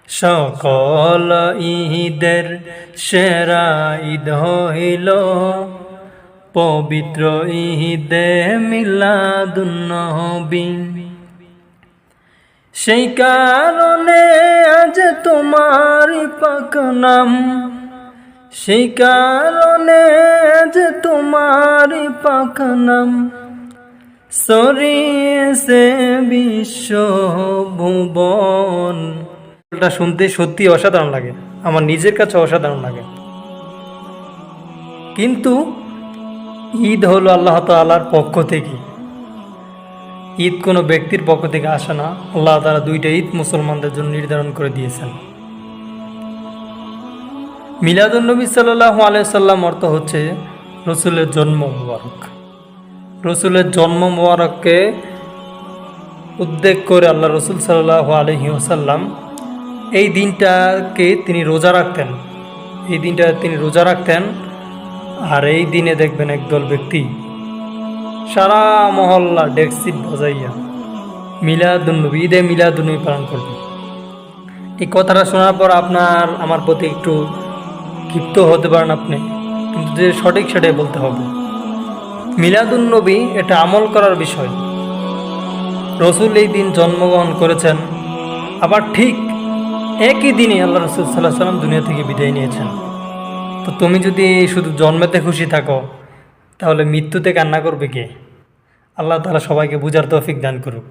সকল ঈদের সেরা ঈদ হইল পবিত্র ঈদে মিলাদুন্নবী। সেই কারণে আজ তোমার পাক নাম, সেই কারণে আজ তোমার পাক নাম ছড়িয়েছে বিশ্ব ভুবন। এটা শুনতে সত্যি অসাধারণ লাগে, আমার নিজের কাছে অসাধারণ লাগে। কিন্তু ঈদ হলো আল্লাহ তাআলার পক্ষ থেকে, ঈদ কোনো ব্যক্তির পক্ষ থেকে আসে না। আল্লাহ তাআলা দুইটা ঈদ মুসলমানদের জন্য নির্ধারণ করে দিয়েছেন। মিলাদুন্নবী সাল্লাল্লাহু আলাইহি সাল্লাম অর্থ হচ্ছে রসুলের জন্ম মোবারক। রসুলের জন্ম মোবারককে উদ্দেশ্য করে আল্লাহ রসুল সাল্লাল্লাহু আলাইহি ওয়াসাল্লাম এই দিনটাকে তিনি রোজা রাখতেন, এই দিনটা তিনি রোজা রাখতেন। আর এই দিনে দেখবেন একদল ব্যক্তি সারা মহল্লা ডেকসিট বাজাইয়া মিলাদুন্নবী, ঈদে মিলাদুন্নবী পালন করবে। এই কথাটা শোনার পর আপনার আমার প্রতি একটু ক্ষিপ্ত হতে পারেন আপনি, কিন্তু যে সঠিক সেটাই বলতে হবে। মিলাদুন্নবী এটা আমল করার বিষয়। রসুল এই দিন জন্মগ্রহণ করেছেন, আবার ঠিক একই দিনে আল্লাহ রসুল সাল্লাল্লাহু আলাইহি ওয়াসাল্লাম দুনিয়া থেকে বিদায় নিয়েছেন। তো তুমি যদি শুধু জন্মেতে খুশি থাকো, তাহলে মৃত্যুতে কান্না করবে কে? আল্লাহ তাআলা সবাইকে বুঝার তৌফিক দান করুক।